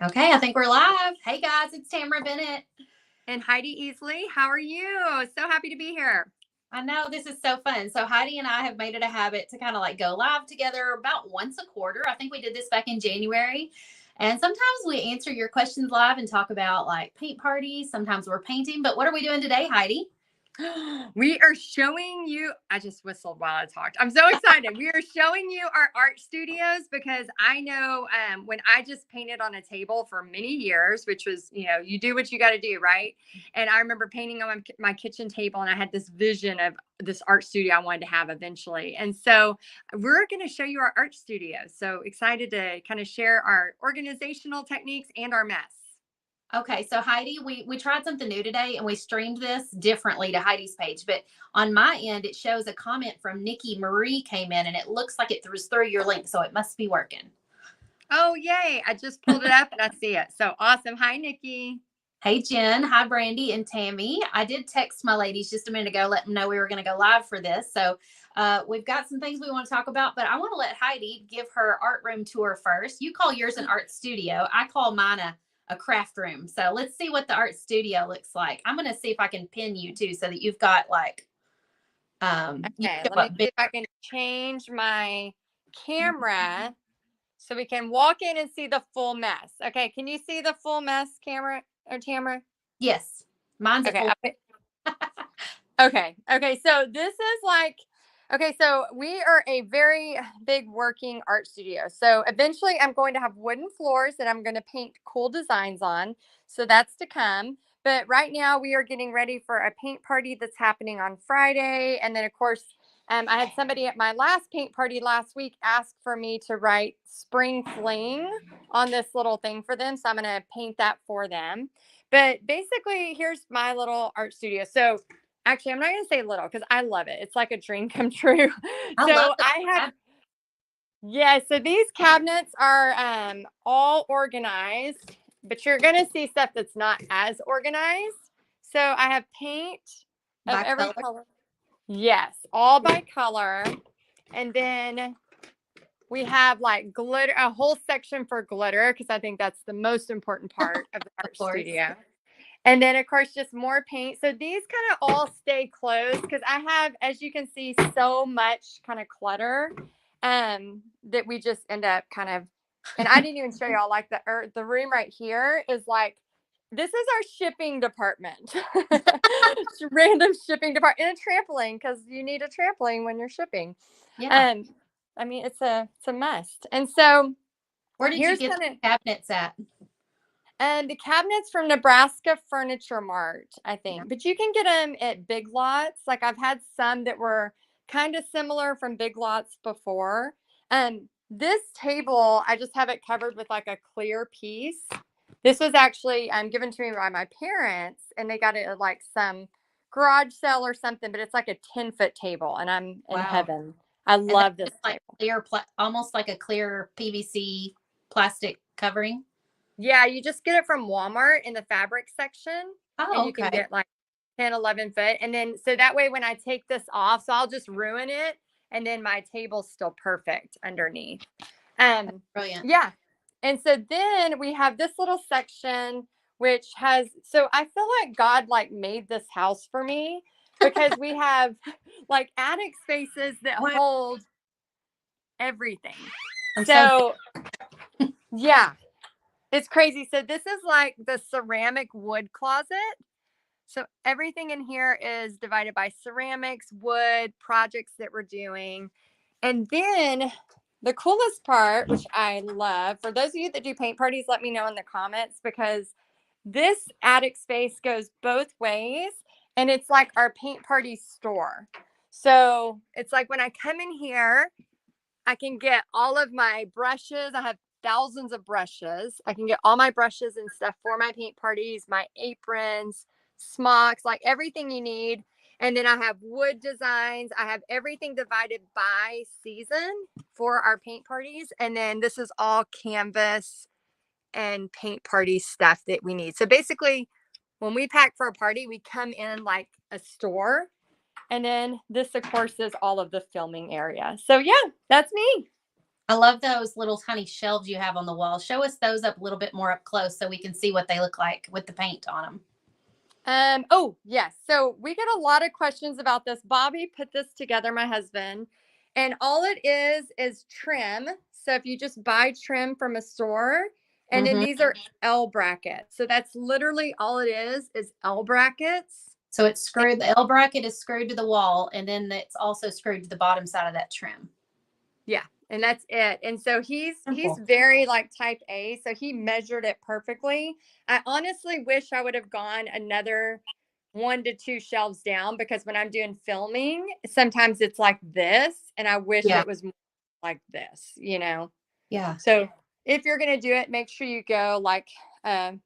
Okay, I think we're live. Hey guys, it's Tamara Bennett. And Heidi Easley, how are you? So happy to be here. I know this is so fun. So Heidi and I have made it a habit to kind of like go live together about once a quarter. I think we did this back in January. And sometimes we answer your questions live and talk about like paint parties. Sometimes we're painting. But what are we doing today, Heidi? We are showing you, I just whistled while I talked. I'm so excited. We are showing you our art studios because I know when I just painted on a table for many years, which was, you do what you got to do, right? And I remember painting on my kitchen table and I had this vision of this art studio I wanted to have eventually. And so we're going to show you our art studio. So excited to kind of share our organizational techniques and our mess. Okay, so Heidi, we tried something new today and we streamed this differently to Heidi's page. But on my end, it shows a comment from Nikki Marie came in and it looks like it was through your link. So it must be working. Oh, yay. I just pulled it up and I see it. So awesome. Hi, Nikki. Hey, Jen. Hi, Brandy and Tammy. I did text my ladies just a minute ago, let them know we were going to go live for this. So we've got some things we want to talk about, but I want to let Heidi give her art room tour first. You call yours an art studio. I call mine a craft room. So let's see what the art studio looks like. I'm going to see if I can pin you too so that you've got like, okay, let me see if I can change my camera so we can walk in and see the full mess. Okay, can you see the full mess, camera or Tamara? Yes, mine's okay. a full. Okay. So this is like, okay, so we are a very big working art studio. So eventually I'm going to have wooden floors that I'm going to paint cool designs on. So that's to come. But right now we are getting ready for a paint party that's happening on Friday. And then, of course, I had somebody at my last paint party last week ask for me to write spring fling on this little thing for them. So I'm going to paint that for them. But basically, here's my little art studio. So actually, I'm not going to say little because I love it. It's like a dream come true. So I have, yeah, so these cabinets are all organized, but you're going to see stuff that's not as organized. So I have paint of every color. Yes, all by color. And then we have like glitter, a whole section for glitter, because I think that's the most important part of the art studio. And then, of course, just more paint. So these kind of all stay closed because I have, as you can see, so much kind of clutter that we just end up kind of, and I didn't even show y'all, like the room right here is like, this is our shipping department. Random shipping department. And a trampoline, because you need a trampoline when you're shipping. Yeah. I mean, it's a must. And so where did you get the cabinets at? And the cabinets from Nebraska Furniture Mart, I think. Yeah. But you can get them at Big Lots. Like I've had some that were kind of similar from Big Lots before. And this table, I just have it covered with like a clear piece. This was actually given to me by my parents, and they got it at like some garage sale or something, but it's like a 10-foot table, and I'm in heaven. I love this like clear, almost like a clear PVC plastic covering. Yeah, you just get it from Walmart in the fabric section. Oh, and you can get like 10, 11 foot. And then, so that way when I take this off, so I'll just ruin it. And then my table's still perfect underneath. Brilliant. Yeah. And so then we have this little section, which has, so I feel like God like made this house for me because we have like attic spaces that hold everything. So yeah. It's crazy. So this is like the ceramic wood closet. So everything in here is divided by ceramics, wood, projects that we're doing. And then the coolest part, which I love, for those of you that do paint parties, let me know in the comments, because this attic space goes both ways. And it's like our paint party store. So it's like when I come in here, I can get all of my brushes. I have thousands of brushes. I can get all my brushes and stuff for my paint parties, my aprons, smocks, like everything you need. And then I have wood designs. I have everything divided by season for our paint parties. And then this is all canvas and paint party stuff that we need. So basically, when we pack for a party, we come in like a store. And then this, of course, is all of the filming area. So yeah, that's me. I love those little tiny shelves you have on the wall. Show us those up a little bit more up close so we can see what they look like with the paint on them. Oh, yes. So we get a lot of questions about this. Bobby put this together, my husband, and all it is trim. So if you just buy trim from a store, and then Mm-hmm. these are L brackets. So that's literally all it is L brackets. So it's screwed. The L bracket is screwed to the wall, and then it's also screwed to the bottom side of that trim. Yeah, and that's it. And so he's Simple. very like type A, so he measured it perfectly. I honestly wish I would have gone another 1 to 2 shelves down, because when I'm doing filming, sometimes it's like this, and I wish Yeah. it was more like this, you know. Yeah. So if you're gonna do it, make sure you go like a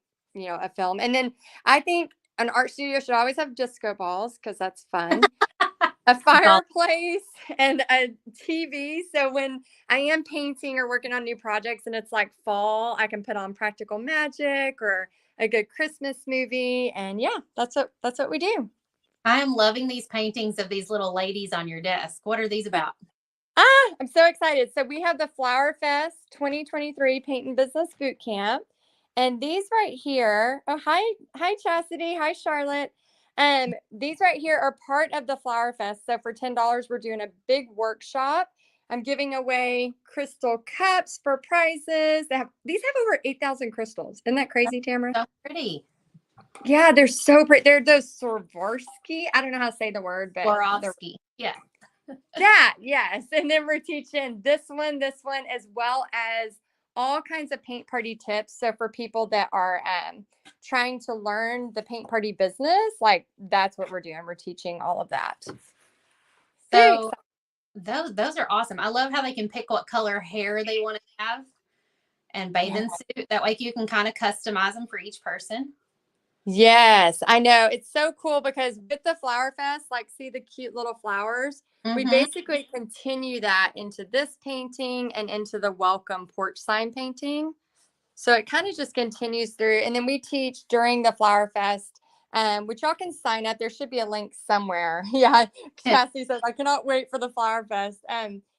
film. And then I think an art studio should always have disco balls, because that's fun, a Well, fireplace, and a TV. So when I am painting or working on new projects and it's like fall, I can put on Practical Magic or a good Christmas movie. And yeah, that's what we do. I am loving these paintings of these little ladies on your desk. What are these about? I'm so excited. So we have the Flower Fest 2023 Paint and Business Boot Camp. And these right here, oh hi Chastity, hi Charlotte. These right here are part of the Flower Fest. So for $10, we're doing a big workshop. I'm giving away crystal cups for prizes. These have over 8,000 crystals. Isn't that crazy, Tamara? So pretty. Yeah, they're so pretty. They're those Swarovski. I don't know how to say the word, but they're Swarovski. Yeah. that, yes. And then we're teaching this one, as well as all kinds of paint party tips. So for people that are trying to learn the paint party business, like that's what we're doing. We're teaching all of that. Very So exciting. those are awesome. I love how they can pick what color hair they want to have and Yeah. bathing suit. That way you can kind of customize them for each person. Yes, I know. It's so cool because with the Flower Fest, like see the cute little flowers, we Mm-hmm. basically continue that into this painting and into the welcome porch sign painting. So it kind of just continues through. And then we teach during the Flower Fest, which y'all can sign up. There should be a link somewhere. Yeah. Cassie says, I cannot wait for the Flower Fest.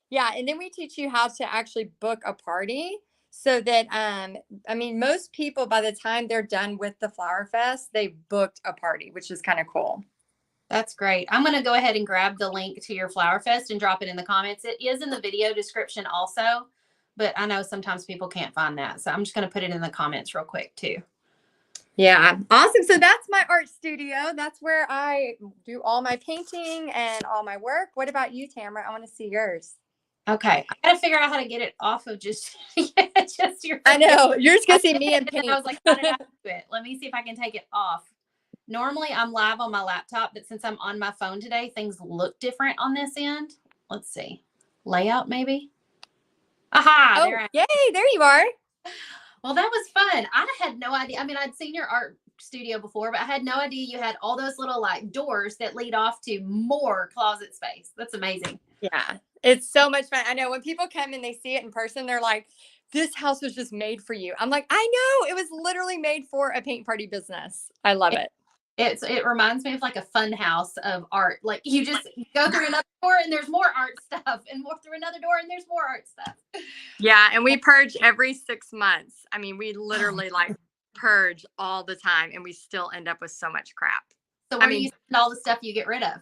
Yeah. And then we teach you how to actually book a party so that, I mean, most people, by the time they're done with the Flower Fest, they've booked a party, which is kind of cool. That's great. I'm going to go ahead and grab the link to your Flower Fest and drop it in the comments. It is in the video description also, but I know sometimes people can't find that. So I'm just going to put it in the comments real quick too. Yeah. Awesome. So that's my art studio. That's where I do all my painting and all my work. What about you, Tamara? I want to see yours. Okay. I got to figure out how to get it off of just, just your. I know. You're just going to see me in paint. I was like, how did I do it? Let me see if I can take it off. Normally I'm live on my laptop, but since I'm on my phone today, things look different on this end. Let's see. Layout maybe. Aha, Oh, there I am. yay. There you are. Well, that was fun. I had no idea. I mean, I'd seen your art studio before, but I had no idea you had all those little like doors that lead off to more closet space. That's amazing. Yeah. It's so much fun. I know when people come and they see it in person, they're like, this house was just made for you. I'm like, I know. It was literally made for a paint party business. I love it. It reminds me of like a fun house of art. Like you just go through another door and there's more art stuff, and more through another door and there's more art stuff. Yeah. And we purge every 6 months. I mean, we literally like purge all the time, and we still end up with so much crap. So where do you send all the stuff you get rid of?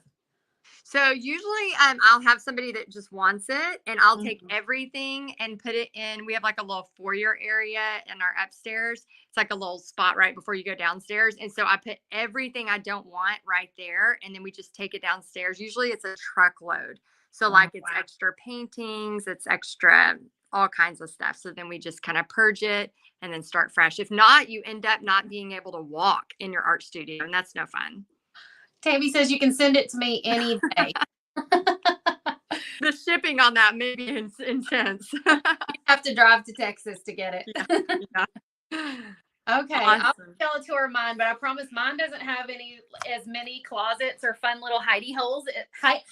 So usually I'll have somebody that just wants it, and I'll take everything and put it in. We have like a little foyer area in our upstairs. It's like a little spot right before you go downstairs. And so I put everything I don't want right there, and then we just take it downstairs. Usually it's a truckload. So like it's extra paintings, it's extra all kinds of stuff. So then we just kind of purge it and then start fresh. If not, you end up not being able to walk in your art studio, and that's no fun. Tammy says you can send it to me any day. The shipping on that may be intense. You have to drive to Texas to get it. Yeah. Okay, Awesome. I'll tell a tour of mine, but I promise mine doesn't have as many closets or fun little Heidi holes. Heidi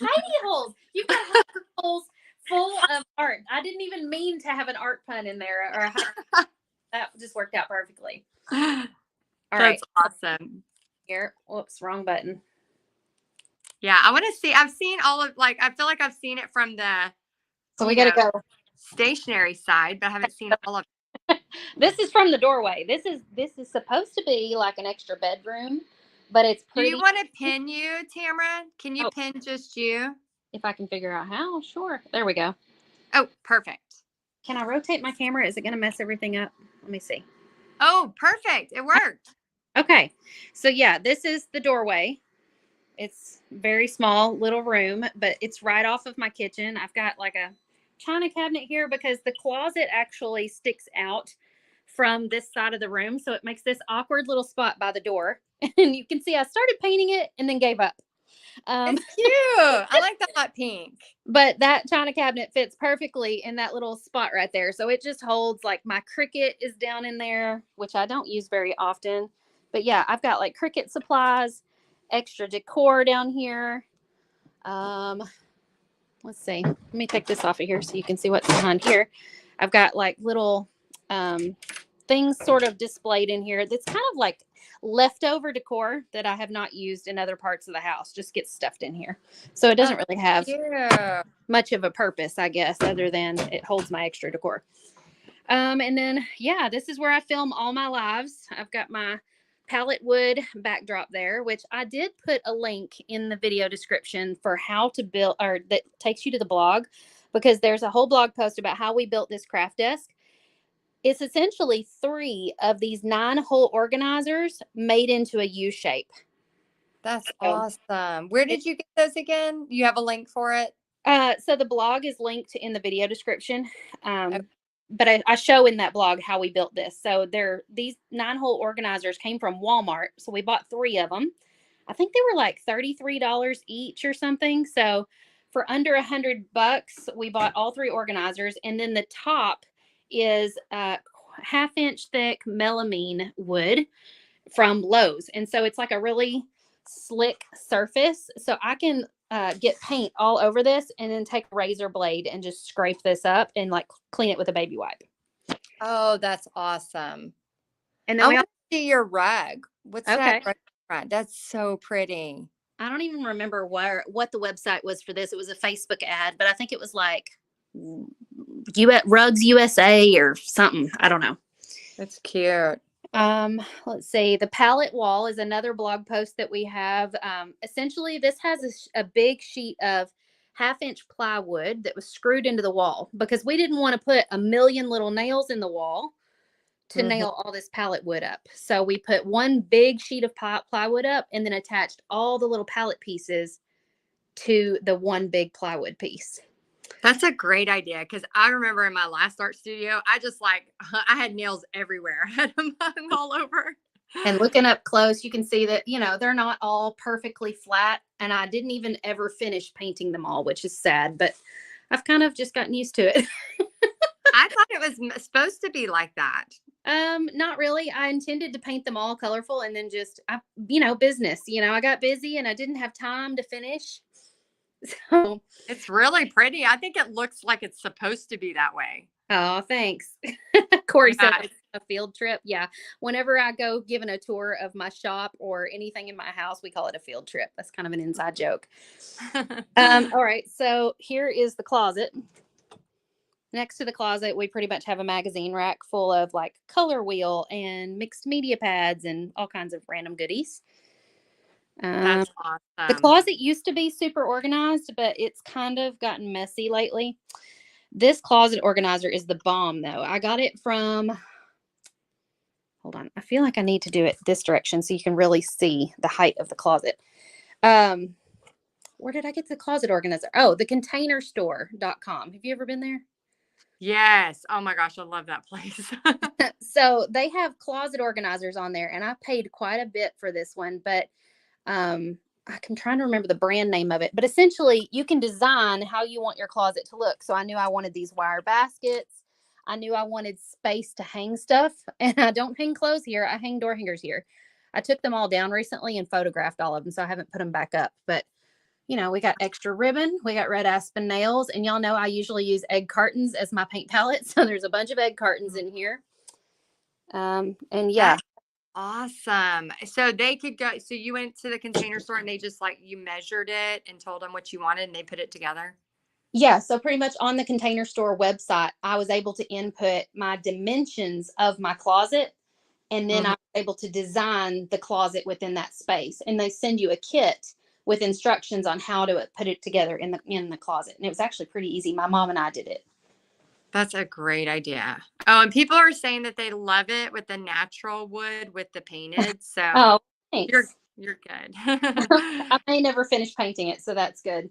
holes. You've got Heidi holes full of art. I didn't even mean to have an art pun in there, or that just worked out perfectly. All right, awesome. Here, whoops, wrong button. Yeah, I want to see. I've seen all of I feel like I've seen it from the. So we got to go. stationary side, but I haven't seen all of it. This is from the doorway. This is supposed to be like an extra bedroom, but it's Do you pretty. want to pin you, Tamara? Can you Oh, pin just you? if I can figure out how, sure. There we go. Oh, perfect. Can I rotate my camera? Is it going to mess everything up? Let me see. Oh, perfect. It worked. Okay. So yeah, this is the doorway. It's very small little room, but it's right off of my kitchen. I've got like a china cabinet here because the closet actually sticks out from this side of the room. So it makes this awkward little spot by the door. And you can see I started painting it and then gave up. Um, It's cute. I like the hot pink. but that china cabinet fits perfectly in that little spot right there. So it just holds, like, my Cricut is down in there, which I don't use very often. But yeah, I've got like Cricut supplies, extra decor down here. Um, let's see. Let me take this off of here so you can see what's behind here. I've got like little things sort of displayed in here that's kind of like leftover decor that I have not used in other parts of the house. Just gets stuffed in here. So it doesn't really have much of a purpose, I guess, other than it holds my extra decor. And then, yeah, this is where I film all my lives. I've got my pallet wood backdrop there, which I did put a link in the video description for how to build, or that takes you to the blog, because there's a whole blog post about how we built this craft desk. It's essentially 3 of these 9-hole organizers made into a U shape. That's So, awesome. Where did you get those again? You have a link for it? So the blog is linked in the video description. Okay. But I show in that blog how we built this. So these 9-hole organizers came from Walmart. So we bought 3 of them. I think they were like $33 each or something. So for under $100, we bought all 3 organizers. And then the top is 1/2-inch thick melamine wood from Lowe's. And so it's like a really slick surface. So I can get paint all over this and then take a razor blade and just scrape this up and like clean it with a baby wipe. Oh, that's awesome. And I then we want to see your rug. What's that okay. rug front? That's so pretty. I don't even remember what the website was for this. It was a Facebook ad, but I think it was like Rugs USA or something. I don't know. That's cute. Let's see. The pallet wall is another blog post that we have. Essentially, this has a big sheet of 1/2-inch plywood that was screwed into the wall because we didn't want to put a million little nails in the wall to Mhm. nail all this pallet wood up. So we put one big sheet of plywood up and then attached all the little pallet pieces to the one big plywood piece. That's a great idea because I remember in my last art studio, I just like I had nails everywhere. I had them hung all over. And looking up close, you can see that, they're not all perfectly flat. And I didn't even ever finish painting them all, which is sad, but I've kind of just gotten used to it. I thought it was supposed to be like that. Not really. I intended to paint them all colorful and then business, I got busy and I didn't have time to finish. So, It's really pretty. I think it looks like it's supposed to be that way. oh, thanks. Corey said Yeah. it's a field trip. Yeah. Whenever I go giving a tour of my shop or anything in my house, we call it a field trip. That's kind of an inside joke. All right. So here is the closet. Next to the closet, we pretty much have a magazine rack full of like color wheel and mixed media pads and all kinds of random goodies. That's The awesome. closet used to be super organized, but it's kind of gotten messy lately. This closet organizer is the bomb, though. I got it from, hold on. I feel like I need to do it this direction so you can really see the height of the closet. Where did I get the closet organizer? Oh, thecontainerstore.com. Have you ever been there? Yes. Oh my gosh, I love that place. So they have closet organizers on there, and I paid quite a bit for this one, but I'm trying to remember the brand name of it. But essentially, you can design how you want your closet to look. So I knew I wanted these wire baskets. I knew I wanted space to hang stuff, and I don't hang clothes here. I hang door hangers here. I took them all down recently and photographed all of them, so I haven't put them back up. But we got extra ribbon, we got red aspen nails, and y'all know I usually use egg cartons as my paint palette. So there's a bunch of egg cartons in here. And yeah. That's awesome. So they could go, so you went to the Container Store and they just like you measured it and told them what you wanted and they put it together. Yeah, so pretty much on the Container Store website, I was able to input my dimensions of my closet, and then I Mhm. was able to design the closet within that space. And they send you a kit with instructions on how to put it together in the closet. And it was actually pretty easy. My mom and I did it. That's a great idea. Oh, and people are saying that they love it with the natural wood with the painted. So Oh, you're thanks. you're good. I may never finish painting it, so that's good.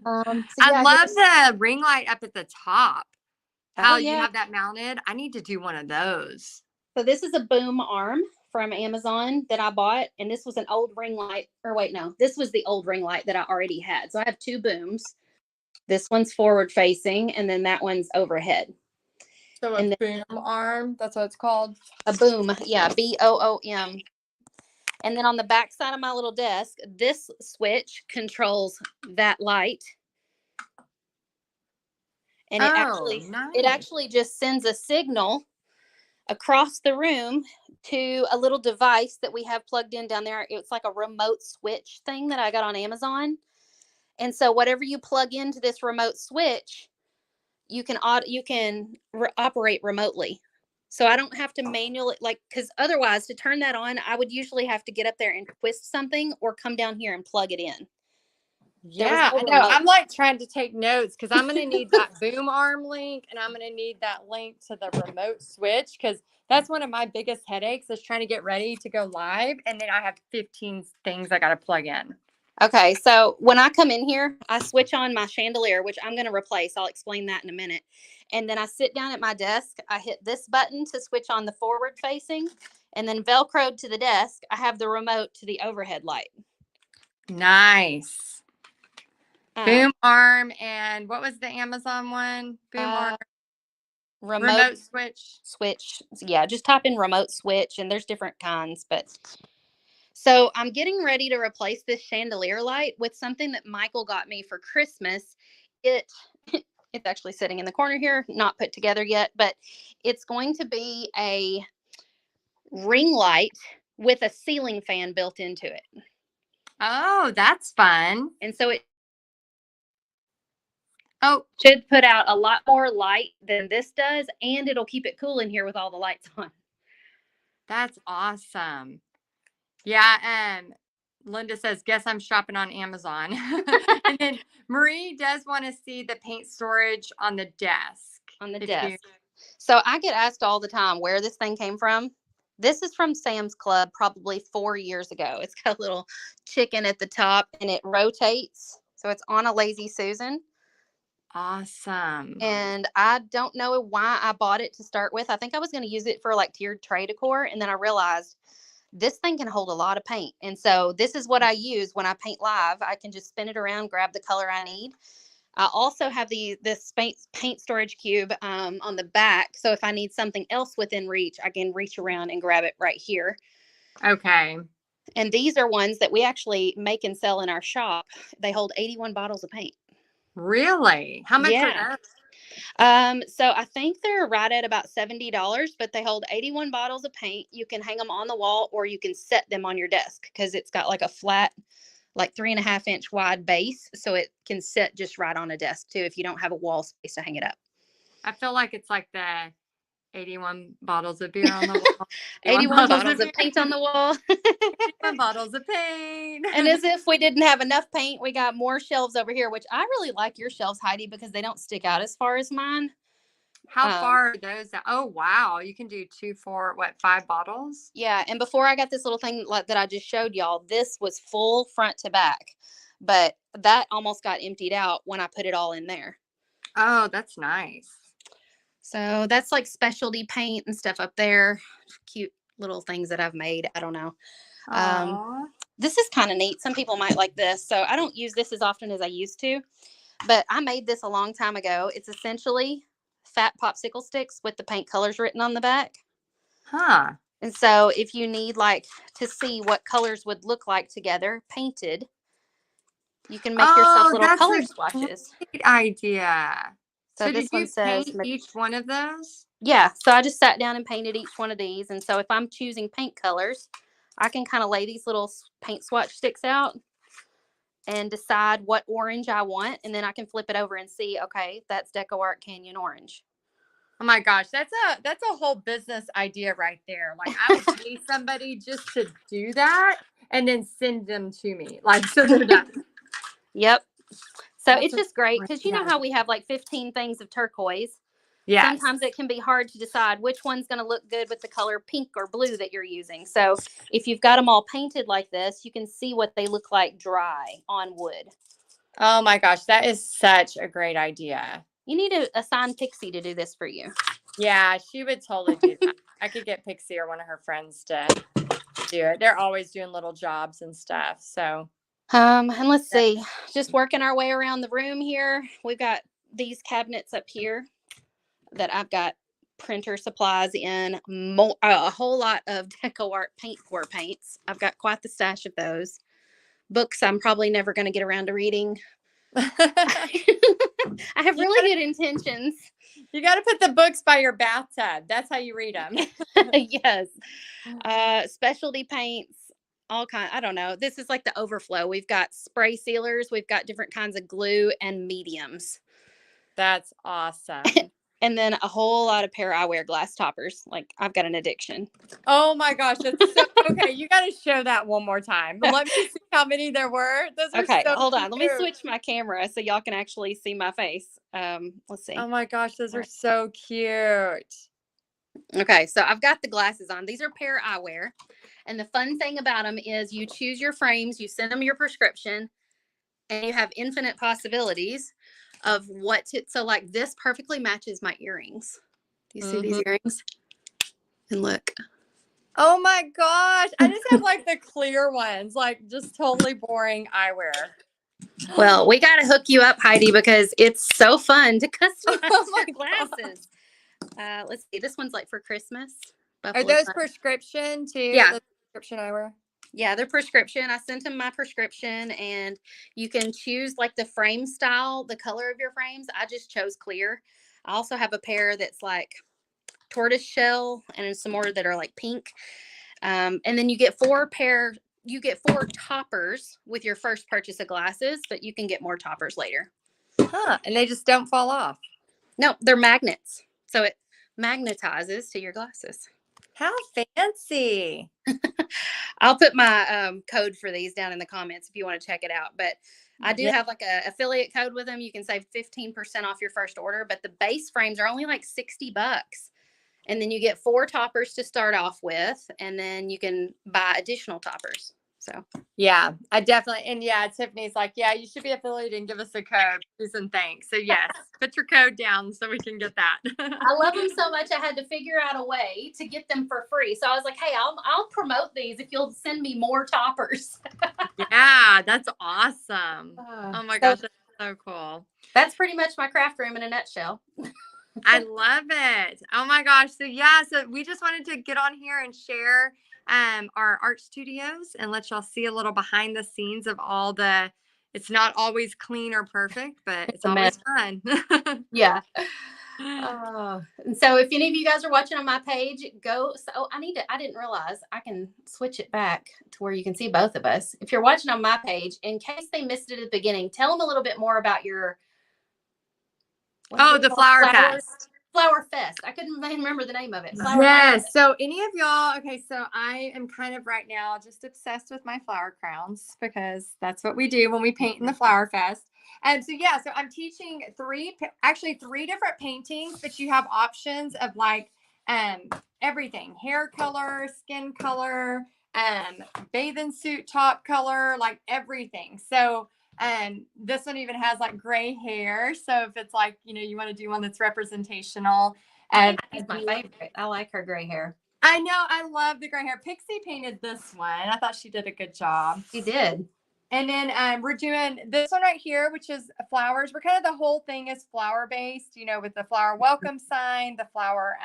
So I yeah, love here's. the ring light up at the top. Oh How you yeah. have that mounted. I need to do one of those. So this is a boom arm from Amazon that I bought, and this was an old ring light. Or wait, no, this was the old ring light that I already had. So I have two booms. This one's forward facing, and then that one's overhead. So a And then boom arm, that's what it's called. a boom, yeah, BOOM. And then on the back side of my little desk, this switch controls that light, and it Oh, actually it nice. actually just sends a signal across the room to a little device that we have plugged in down there. It's like a remote switch thing that I got on Amazon. And so whatever you plug into this remote switch, you can operate remotely. So I don't have to manually, like, because otherwise to turn that on, I would usually have to get up there and twist something or come down here and plug it in. There was Yeah, no I know. remote. I'm like trying to take notes because I'm going to need that boom arm link and I'm going to need that link to the remote switch because that's one of my biggest headaches is trying to get ready to go live. And then I have 15 things I got to plug in. Okay, so when I come in here, I switch on my chandelier, which I'm going to replace. I'll explain that in a minute. And then I sit down at my desk. I hit this button to switch on the forward facing, and then Velcroed to the desk, I have the remote to the overhead light. Nice. Um, Boom arm. And what was the Amazon one? Boom arm, uh, Remote remote switch. switch. Yeah, just type in remote switch, and there's different kinds. But so I'm getting ready to replace this chandelier light with something that Michael got me for Christmas. It it's actually sitting in the corner here, not put together yet, but it's going to be a ring light with a ceiling fan built into it. Oh, that's fun. And so it Oh, should put out a lot more light than this does, and it'll keep it cool in here with all the lights on. that's awesome. Yeah, Linda says, "Guess I'm shopping on Amazon." And then Marie does want to see the paint storage on the desk. On the If you, desk. So I get asked all the time where this thing came from. This is from Sam's Club probably 4 years ago. It's got a little chicken at the top and it rotates. So it's on a Lazy Susan. awesome. And I don't know why I bought it to start with. I think I was going to use it for like tiered tray decor. And then I realized this thing can hold a lot of paint. And so this is what I use when I paint live. I can just spin it around, grab the color I need. I also have this paint storage cube on the back. So if I need something else within reach, I can reach around and grab it right here. Okay. And these are ones that we actually make and sell in our shop. They hold 81 bottles of paint. Really? How much are Yeah. those? So I think they're right at about $70, but they hold 81 bottles of paint. You can hang them on the wall or you can set them on your desk because it's got like a flat, like 3.5 inch wide base. So it can sit just right on a desk too if you don't have a wall space to hang it up. I feel like it's like the 81 bottles of beer on the wall. 81 81 bottles of bottles of beer. paint on the wall. 81 bottles of paint. And as if we didn't have enough paint, we got more shelves over here, which I really like your shelves, Heidi, because they don't stick out as far as mine. How Um, far are those? Oh, wow. You can do two, four, what, 5 bottles? yeah. And before I got this little thing like that I just showed y'all, this was full front to back, but that almost got emptied out when I put it all in there. Oh, that's nice. So that's like specialty paint and stuff up there. Cute little things that I've made. I don't know. Um, Oh, this is kind of neat. Some people might like this. So I don't use this as often as I used to, but I made this a long time ago. It's essentially fat popsicle sticks with the paint colors written on the back. huh. And so if you need like to see what colors would look like together painted, you can make yourself Oh, little that's color a swatches. great idea. So So did this one you says, paint each one of those? yeah. So I just sat down and painted each one of these. And so if I'm choosing paint colors, I can kind of lay these little paint swatch sticks out and decide what orange I want. And then I can flip it over and see, okay, that's Deco Art Canyon orange. Oh my gosh, that's a whole business idea right there. Like I would pay somebody just to do that and then send them to me. Like so they're done. Yep. So That's it's a just great great because you know idea. how we have like 15 things of turquoise. Yes. Sometimes it can be hard to decide which one's going to look good with the color pink or blue that you're using. So if you've got them all painted like this, you can see what they look like dry on wood. Oh my gosh, that is such a great idea. You need to assign Pixie to do this for you. Yeah, she would totally do that. I could get Pixie or one of her friends to do it. They're always doing little jobs and stuff. So And let's see, just working our way around the room here. We've got these cabinets up here that I've got printer supplies in, a whole lot of Deco Art paint pour paints. I've got quite the stash of those. Books I'm probably never going to get around to reading. I have really good intentions. You got to put the books by your bathtub. That's how you read them. Yes. Specialty paints, all kind. I don't know. This is like the overflow. We've got spray sealers. We've got different kinds of glue and mediums. That's awesome. And then a whole lot of pair eyewear glass toppers. Like I've got an addiction. Oh my gosh, that's so okay. You got to show that one more time. Let me see how many there were. Those are okay. so Hold on. cute. Let me switch my camera so y'all can actually see my face. Let's see. Oh my gosh, those are so cute. Okay, so I've got the glasses on. These are pair eyewear. And the fun thing about them is you choose your frames, you send them your prescription, and you have infinite possibilities of what to. So, like, this perfectly matches my earrings. Do you see these earrings? And look. Oh my gosh. I just have like the clear ones, like just totally boring eyewear. Well, we got to hook you up, Heidi, because it's so fun to customize Oh your glasses. Let's see. This one's like for Christmas. Are those prescription too? Yeah. The prescription eyewear? Yeah, they're prescription. I sent him my prescription, and you can choose like the frame style, the color of your frames. I just chose clear. I also have a pair that's like tortoise shell and some more that are like pink. And then you get four toppers with your first purchase of glasses, but you can get more toppers later. Huh. And they just don't fall off. No, they're magnets. So it magnetizes to your glasses. How fancy. I'll put my code for these down in the comments if you want to check it out. But I do have like a affiliate code with them. You can save 15% off your first order, but the base frames are only like $60. And then you get 4 toppers to start off with, and then you can buy additional toppers. So yeah, I definitely, and yeah, Tiffany's like, yeah, you should be affiliated and give us a code. Please and thanks. So yes, put your code down so we can get that. I love them so much. I had to figure out a way to get them for free. So I was like, hey, I'll promote these if you'll send me more toppers. Yeah, that's awesome. Oh my gosh, that's so cool. That's pretty much my craft room in a nutshell. I love it. Oh my gosh. So yeah, so we just wanted to get on here and share our art studios and let y'all see a little behind the scenes of all the, it's not always clean or perfect, but it's always fun. Yeah. And so if any of you guys are watching on my page, go. So I didn't realize I can switch it back to where you can see both of us. If you're watching on my page, in case they missed it at the beginning, tell them a little bit more about your, the Flower Fest. Flower Fest. I couldn't remember the name of it. Yes. So any of y'all, okay, so I am kind of right now just obsessed with my flower crowns because that's what we do when we paint in the Flower Fest. And so, yeah, so I'm teaching three different paintings, but you have options of like everything: hair color, skin color, bathing suit top color, like everything. So this one even has like gray hair. So if it's like, you want to do one that's representational. And that's my favorite. I like her gray hair. I know. I love the gray hair. Pixie painted this one. I thought she did a good job. She did. And then we're doing this one right here, which is flowers. We're kind of, the whole thing is flower based, with the flower welcome sign, the flower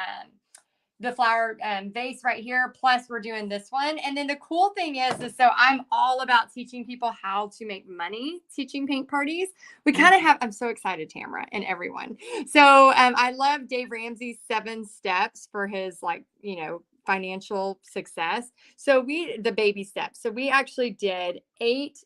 vase right here. Plus we're doing this one. And then the cool thing is so I'm all about teaching people how to make money teaching paint parties. We kind of have, I'm so excited, Tamara and everyone. So I love Dave Ramsey's 7 steps for his financial success. So the baby steps. So we actually did 8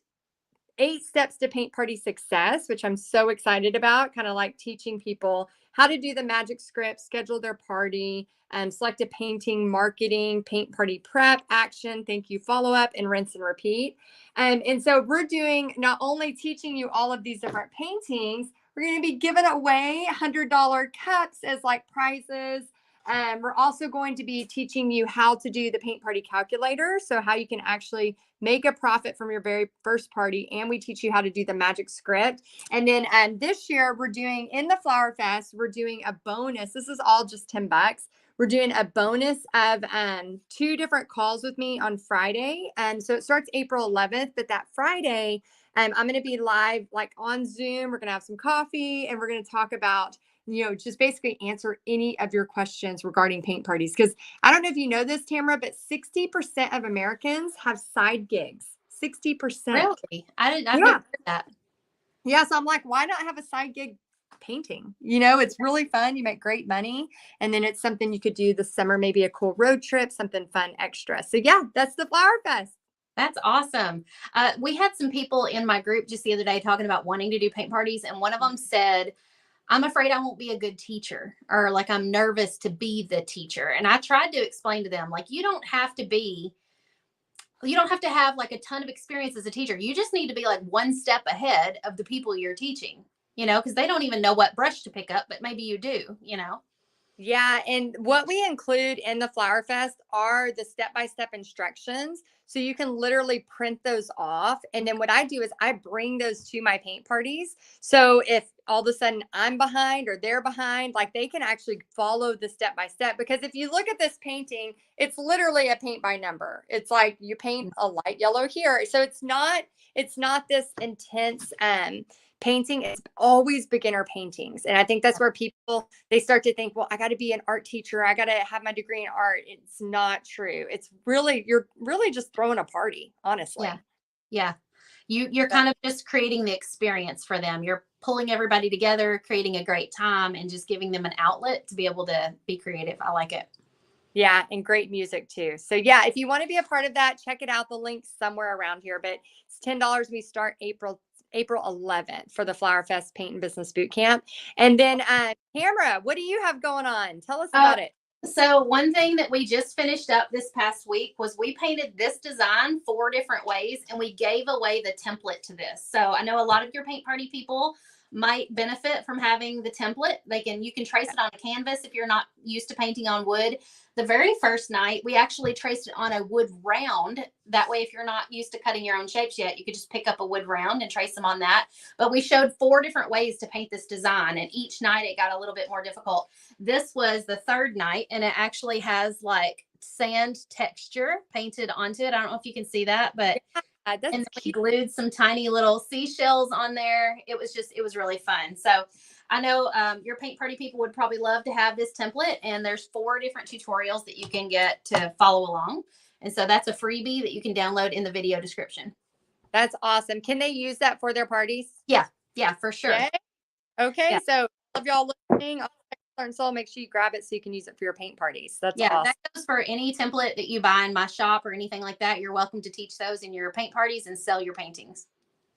8 steps to paint party success, which I'm so excited about, kind of like teaching people how to do the magic script, schedule their party, select a painting, marketing, paint party prep, action, thank you, follow up, and rinse and repeat. And so we're doing not only teaching you all of these different paintings, we're going to be giving away $100 cups as like prizes. We're also going to be teaching you how to do the paint party calculator. So how you can actually make a profit from your very first party. And we teach you how to do the magic script. And then this year we're doing in the Flower Fest, we're doing a bonus. This is all just $10. We're doing a bonus of 2 different calls with me on Friday. And so it starts April 11th, but that Friday, I'm going to be live like on Zoom. We're going to have some coffee and we're going to talk about, just basically answer any of your questions regarding paint parties. Because I don't know if you know this, Tamara, but 60% of Americans have side gigs. 60%. Really? I've never Yeah. heard that. Yeah. So I'm like, why not have a side gig painting? It's really fun. You make great money. And then it's something you could do this summer, maybe a cool road trip, something fun extra. So yeah, that's the Flower Fest. That's awesome. We had some people in my group just the other day talking about wanting to do paint parties, and one of them said, I'm afraid I won't be a good teacher, or like I'm nervous to be the teacher. And I tried to explain to them, like, you don't have to have like a ton of experience as a teacher. You just need to be like one step ahead of the people you're teaching, because they don't even know what brush to pick up, but maybe you do. Yeah, and what we include in the Flower Fest are the step-by-step instructions. So you can literally print those off. And then what I do is I bring those to my paint parties. So if all of a sudden I'm behind or they're behind, like they can actually follow the step-by-step. Because if you look at this painting, it's literally a paint by number. It's like you paint a light yellow here. So it's not this intense painting. Is always beginner paintings. And I think that's where people, they start to think, well, I got to be an art teacher. I got to have my degree in art. It's not true. You're really just throwing a party, honestly. Yeah. Yeah. You're kind of just creating the experience for them. You're pulling everybody together, creating a great time, and just giving them an outlet to be able to be creative. I like it. Yeah, and great music too. So yeah, if you want to be a part of that, check it out. The link's somewhere around here, but it's $10. We start April 11th for the Flower Fest Paint and Business Boot Camp. And then Tamara, what do you have going on? Tell us about it. So one thing that we just finished up this past week was we painted this design 4 different ways, and we gave away the template to this. So I know a lot of your paint party people might benefit from having the template. You can trace it on a canvas if you're not used to painting on wood. The very first night, we actually traced it on a wood round. That way, if you're not used to cutting your own shapes yet, you could just pick up a wood round and trace them on that. But we showed 4 different ways to paint this design, and each night it got a little bit more difficult. This was the 3rd night, and it actually has like sand texture painted onto it. I don't know if you can see that, but That's and then we cute. glued some tiny little seashells on there. It was really fun. So I know your paint party people would probably love to have this template, and there's 4 different tutorials that you can get to follow along. And so that's a freebie that you can download in the video description. That's awesome. Can they use that for their parties? Yeah, for sure. Yay. Okay, Yeah. so all of y'all listening, Heart and Soul, make sure you grab it so you can use it for your paint parties. That's awesome. That goes for any template that you buy in my shop or anything like that. You're welcome to teach those in your paint parties and sell your paintings.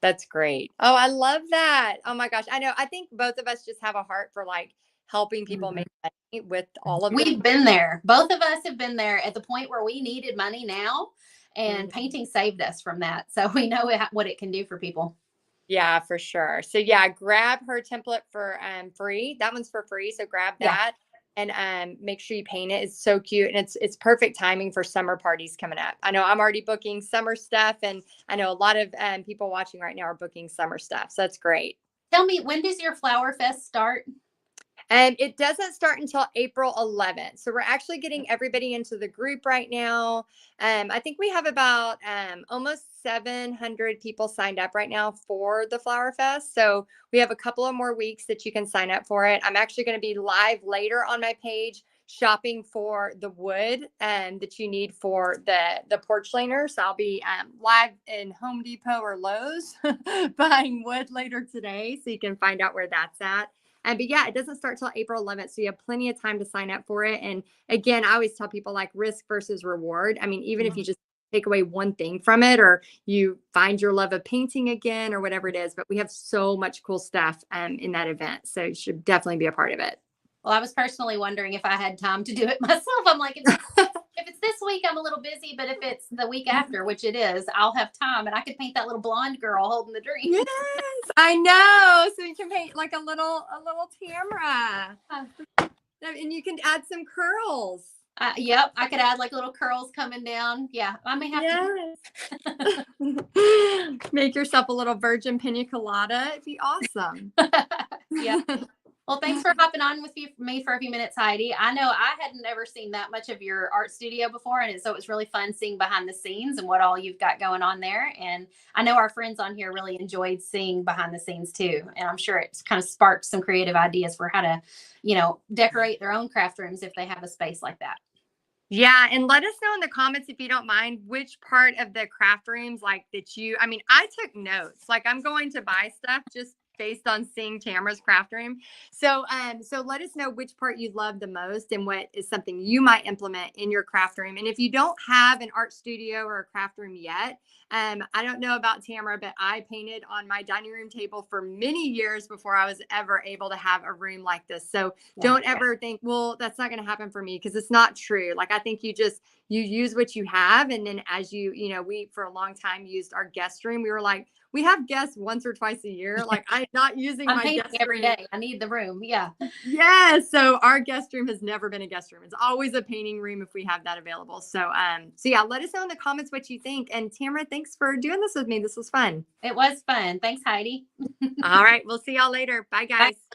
That's great. Oh, I love that. Oh my gosh. I know. I think both of us just have a heart for like helping people make money with all of We've been there. Both of us have been there at the point where we needed money now, and painting saved us from that. So we know what it can do for people. Yeah, for sure. So yeah, grab her template for free. That one's for free. So grab that and make sure you paint it. It's so cute, and it's perfect timing for summer parties coming up. I know I'm already booking summer stuff, and I know a lot of people watching right now are booking summer stuff. So that's great. Tell me, when does your Flower Fest start? And it doesn't start until April 11th. So we're actually getting everybody into the group right now. I think we have about almost 700 people signed up right now for the Flower Fest. So we have a couple of more weeks that you can sign up for it. I'm actually going to be live later on my page shopping for the wood that you need for the porch laners. So I'll be live in Home Depot or Lowe's buying wood later today. So you can find out where that's at. But yeah, it doesn't start till April 11th. So you have plenty of time to sign up for it. And again, I always tell people like risk versus reward. I mean, even if you just take away one thing from it, or you find your love of painting again, or whatever it is. But we have so much cool stuff in that event. So you should definitely be a part of it. Well, I was personally wondering if I had time to do it myself. I'm like, if it's this week, I'm a little busy, but if it's the week after, which it is, I'll have time and I could paint that little blonde girl holding the dream. Yes, I know. So you can paint like a little Tamara. And you can add some curls. Yep, I could add like little curls coming down. Yeah, I may have to make yourself a little virgin pina colada. It'd be awesome. Yeah. Well, thanks for hopping on with me for a few minutes, Heidi. I know I hadn't ever seen that much of your art studio before, and so it was really fun seeing behind the scenes and what all you've got going on there. And I know our friends on here really enjoyed seeing behind the scenes too. And I'm sure it's kind of sparked some creative ideas for how to, decorate their own craft rooms if they have a space like that. Yeah, and let us know in the comments, if you don't mind, which part of the craft rooms like that I mean, I took notes. Like, I'm going to buy stuff just based on seeing Tamara's craft room. So let us know which part you love the most and what is something you might implement in your craft room. And if you don't have an art studio or a craft room yet, I don't know about Tamara, but I painted on my dining room table for many years before I was ever able to have a room like this. So don't ever think, well, that's not going to happen for me, because it's not true. Like, I think you use what you have. And then as we for a long time used our guest room. We were like, we have guests once or twice a year. Like, I'm not using my guest room every day. I need the room. Yeah. Yeah. So our guest room has never been a guest room. It's always a painting room if we have that available. So yeah, let us know in the comments what you think. And Tamara, thanks for doing this with me. This was fun. It was fun. Thanks, Heidi. All right. We'll see y'all later. Bye, guys. Bye.